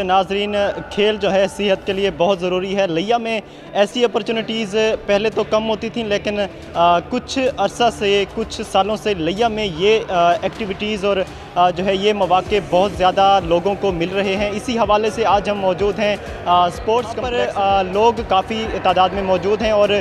नाजरीन, खेल जो है सेहत के लिए बहुत ज़रूरी है। लिया में ऐसी अपॉर्चुनिटीज़ पहले तो कम होती थी, लेकिन कुछ अरसा से, कुछ सालों से लिया में ये एक्टिविटीज़ और जो है ये मौक़े बहुत ज़्यादा लोगों को मिल रहे हैं। इसी हवाले से आज हम मौजूद हैं स्पोर्ट्स पर। लोग काफ़ी तादाद में मौजूद हैं और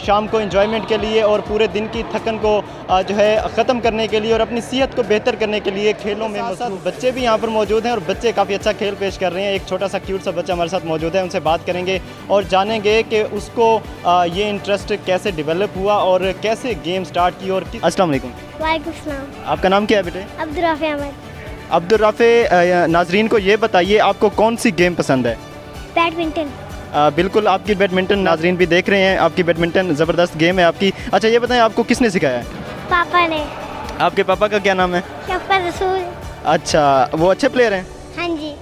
शाम को एंजॉयमेंट के लिए और पूरे दिन की थकन को जो है ख़त्म करने के लिए और अपनी सेहत को बेहतर करने के लिए खेलों में बच्चे भी यहाँ पर मौजूद हैं और बच्चे काफ़ी अच्छा खेल पेश कर रहे हैं। एक छोटा सा क्यूट सा बच्चा हमारे साथ मौजूद है, उनसे बात करेंगे और जानेंगे कि उसको ये इंटरेस्ट कैसे डेवलप हुआ और कैसे गेम स्टार्ट की। और अस्सलाम वालेकुम। वालेकुम सलाम। आपका नाम क्या है बेटे? अब्दुल राफ़ी अहमद। अब्दुल राफ़ी, नाजरीन को ये बताइए आपको कौन सी गेम पसंद है? बैडमिंटन। बिल्कुल, आपकी बैडमिंटन नाजरीन भी देख रहे हैं, आपकी बैडमिंटन ज़बरदस्त गेम है आपकी। अच्छा ये बताएं आपको किसने सिखाया है? पापा ने। आपके पापा का क्या नाम है? शफ़क़त रसूल। अच्छा, वो अच्छे प्लेयर हैं? हाँ जी।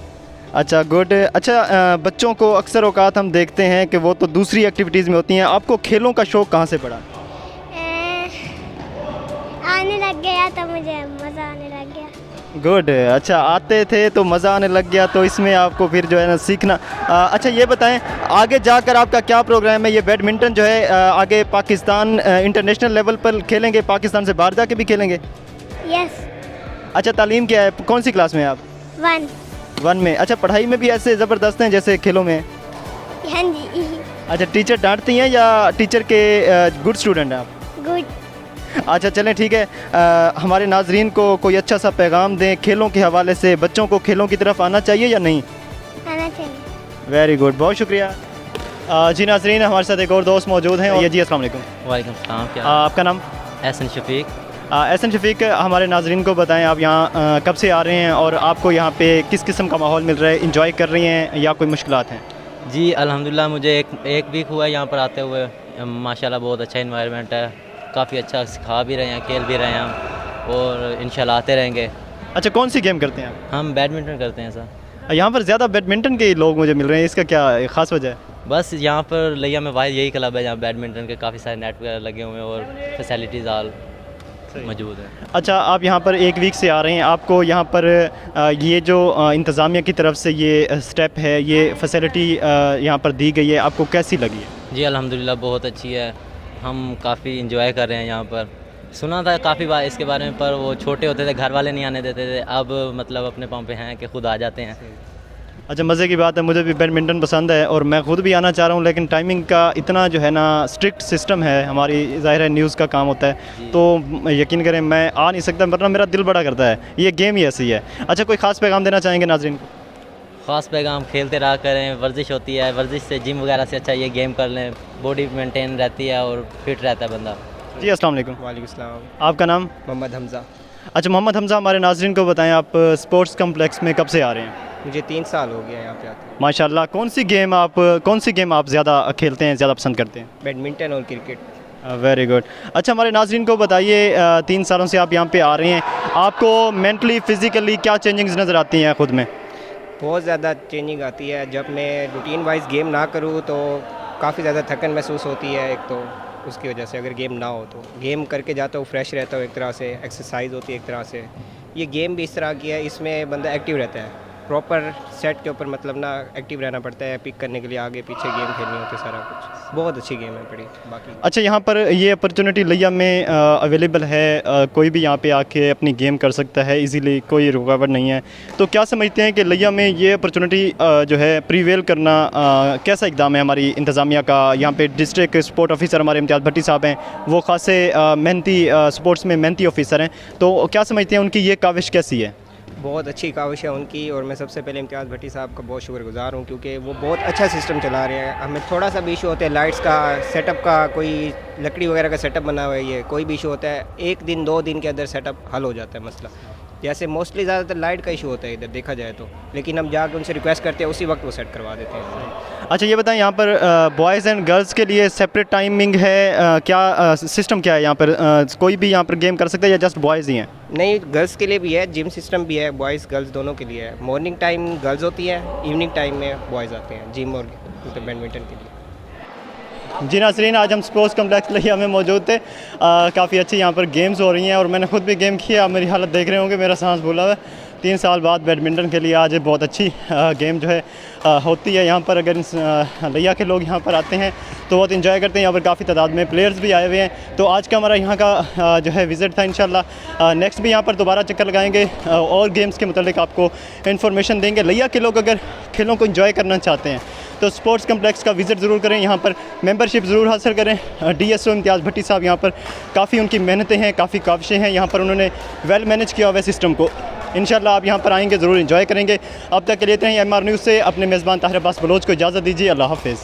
अच्छा, गुड। अच्छा, बच्चों को अक्सर औकात हम देखते हैं कि वो तो दूसरी एक्टिविटीज़ में होती हैं, आपको खेलों का शौक़ कहाँ से पड़ा? आने लग गया तो मुझे मज़ा आने लग गया। गुड। अच्छा, आते थे तो मज़ा आने लग गया, तो इसमें आपको फिर जो है ना सीखना। अच्छा ये बताएं आगे जाकर आपका क्या प्रोग्राम है? ये बैडमिंटन जो है आगे पाकिस्तान इंटरनेशनल लेवल पर खेलेंगे, पाकिस्तान से बाहर जाके भी खेलेंगे? यस। अच्छा, तालीम क्या है, कौन सी क्लास में हैं आप? 1 में। अच्छा, पढ़ाई में भी ऐसे ज़बरदस्त हैं जैसे खेलों में? हाँ जी। अच्छा, टीचर डांटती हैं या टीचर के गुड स्टूडेंट हैं आप? गुड। अच्छा चलें, ठीक है। हमारे नाजरीन को कोई अच्छा सा पैगाम दें खेलों के हवाले से। बच्चों को खेलों की तरफ आना चाहिए या नहीं? आना चाहिए। वेरी गुड, बहुत शुक्रिया। जी नाजरीन, हमारे साथ एक और दोस्त मौजूद हैं। ये जी अस्सलाम वालेकुम। वालेकुम सलाम। क्या आपका नाम? एहसन शफीक। एहसन शफीक, हमारे नाजरीन को बताएं आप यहाँ कब से आ रहे हैं और आपको यहाँ पे किस किस्म का माहौल मिल रहा है? इंजॉय कर रही हैं या कोई मुश्किलात हैं? जी अल्हम्दुलिल्लाह, मुझे एक वीक हुआ है यहाँ पर आते हुए। माशाल्लाह बहुत अच्छा इन्वायरमेंट है, काफ़ी अच्छा सिखा भी रहे हैं, खेल भी रहे हैं हम और इंशाल्लाह आते रहेंगे। अच्छा, कौन सी गेम करते हैं आप? हम बैडमिंटन करते हैं सर। यहाँ पर ज़्यादा बैडमिंटन के लोग मुझे मिल रहे हैं, इसका क्या ख़ास वजह है? बस यहाँ पर लिया में वाहिद यही क्लब है जहाँ बैडमिंटन के काफ़ी सारे नेट वगैरह लगे हुए हैं और फैसिलिटीज़ आल मौजूद है। अच्छा, आप यहाँ पर एक वीक से आ रहे हैं, आपको यहाँ पर ये जो इंतज़ामिया की तरफ से ये स्टेप है, ये फैसिलिटी यहाँ पर दी गई है, आपको कैसी लगी है? जी अल्हम्दुलिल्लाह बहुत अच्छी है, हम काफ़ी इंजॉय कर रहे हैं यहाँ पर। सुना था काफ़ी बार इसके बारे में, पर वो छोटे होते थे, घर वाले नहीं आने देते थे। अब मतलब अपने पाँव पे हैं कि खुद आ जाते हैं। अच्छा, मज़े की बात है, मुझे भी बैडमिंटन पसंद है और मैं ख़ुद भी आना चाह रहा हूँ, लेकिन टाइमिंग का इतना जो है ना स्ट्रिक्ट सिस्टम है, हमारी ज़ाहिर है न्यूज़ का काम होता है, तो यकीन करें मैं आ नहीं सकता, वरना मेरा दिल बड़ा करता है। ये गेम ही ऐसी है। अच्छा, कोई ख़ास पैगाम देना चाहेंगे नाज़रीन को? ख़ास पैगाम खेलते रहा करें, वर्जिश होती है, वर्जिश से जिम वगैरह से अच्छा ये गेम कर लें, बॉडी मेंटेन रहती है और फिट रहता है बंदा। जी अस्सलाम वालेकुम। वालेकुम सलाम। आपका नाम? मोहम्मद हमज़ा। अच्छा मोहम्मद हमज़ा, हमारे नाज़रीन को बताएं आप स्पोर्ट्स कम्प्लेक्स में कब से आ रहे हैं? मुझे 3 साल हो गया यहाँ पे आते। माशाल्लाह, कौन सी गेम आप ज़्यादा खेलते हैं, ज़्यादा पसंद करते हैं? बैडमिंटन और क्रिकेट। Very good. अच्छा, हमारे नाज़रीन को बताइए 3 सालों से आप यहाँ पे आ रहे हैं, आपको मेंटली फ़िज़िकली क्या चेंजिंग्स नज़र आती हैं खुद में? बहुत ज़्यादा चेंजिंग आती है। जब मैं रूटीन वाइज गेम ना करूँ तो काफ़ी ज़्यादा थकन महसूस होती है, एक तो उसकी वजह से। अगर गेम ना हो तो गेम करके जाता हूँ, फ्रेश रहता हूँ, एक तरह से एक्सरसाइज होती है एक तरह से। ये गेम भी इस तरह की है, इसमें बंदा एक्टिव रहता है, प्रॉपर सेट के ऊपर मतलब ना एक्टिव रहना पड़ता है, पिक करने के लिए आगे पीछे गेम खेलनी होती है, सारा कुछ। बहुत अच्छी गेम है बड़ी बाकी। अच्छा, यहाँ पर ये अपॉर्चुनिटी लिया में अवेलेबल है, कोई भी यहाँ पे आके अपनी गेम कर सकता है इजीली, कोई रुकावट नहीं है, तो क्या समझते हैं कि लिया में ये अपॉर्चुनिटी जो है प्रीवेल करना कैसा इकदाम है हमारी इंतज़ामिया का? यहाँ पे डिस्ट्रिक्ट स्पोर्ट ऑफिसर हमारे इम्तियाज़ भट्टी साहब हैं, वो ख़ासे मेहनती स्पोर्ट्स में मेहनती ऑफिसर हैं, तो क्या समझते हैं उनकी ये काविश कैसी है? बहुत अच्छी काविश है उनकी और मैं सबसे पहले इम्तियाज़ भट्टी साहब का बहुत शुक्रगुजार हूँ, क्योंकि वो बहुत अच्छा सिस्टम चला रहे हैं। हमें थोड़ा सा भी इशू होता है लाइट्स का, सेटअप का, कोई लकड़ी वगैरह का सेटअप बना हुआ है, ये कोई भी इशू होता है 1 दिन 2 दिन के अंदर सेटअप हल हो जाता है मसला। जैसे मोस्टली ज़्यादातर लाइट का इशू होता है इधर देखा जाए तो, लेकिन हम जाकर उनसे रिक्वेस्ट करते हैं, उसी वक्त वो सेट करवा देते हैं। अच्छा ये बताएं, यहाँ पर बॉयज़ एंड गर्ल्स के लिए सेपरेट टाइमिंग है, क्या सिस्टम क्या है यहाँ पर? कोई भी यहाँ पर गेम कर सकता है या जस्ट बॉयज़ ही हैं? नहीं, गर्ल्स के लिए भी है, जिम सिस्टम भी है, बॉयज़ गर्ल्स दोनों के लिए है। मॉर्निंग टाइम गर्ल्स होती है, इवनिंग टाइम में बॉयज़ आते हैं जिम और बैडमिंटन के लिए। जी नाज़रीन, आज हम स्पोर्ट्स कम्प्लेक्स लिया में मौजूद थे, काफ़ी अच्छी यहाँ पर गेम्स हो रही हैं और मैंने खुद भी गेम किया। आप मेरी हालत देख रहे होंगे, मेरा सांस भूला हुआ है, 3 साल बाद बैडमिंटन के लिए आज बहुत अच्छी गेम जो है होती है यहाँ पर। अगर लिया के लोग यहाँ पर आते हैं तो बहुत इन्जॉय करते हैं। यहाँ पर काफ़ी तादाद में प्लेयर्स भी आए हुए हैं। तो आज का हमारा यहाँ का जो है विज़िट था। इंशाल्लाह नेक्स्ट भी यहाँ पर दोबारा चक्कर लगाएंगे और गेम्स के मतलब आपको इन्फॉर्मेशन देंगे। लिया के लोग अगर खेलों को इन्जॉय करना चाहते हैं तो स्पोर्ट्स कम्प्लेक्स का विज़िट ज़रूर करें, यहाँ पर मेंबरशिप ज़रूर हासिल करें। DSO इम्तियाज़ भट्टी साहब यहाँ पर काफ़ी उनकी मेहनतें हैं, काफ़ी काविशें हैं, यहाँ पर उन्होंने वेल मैनेज किया हुआ है सिस्टम को। इंशाल्लाह आप यहाँ पर आएंगे ज़रूर इन्जॉय करेंगे। अब तक के लिए इतना ही। MR न्यूज़ से अपने मेज़बान ताहिर अब्बास बलोच को इजाज़त दीजिए। अल्लाह हाफ़िज़।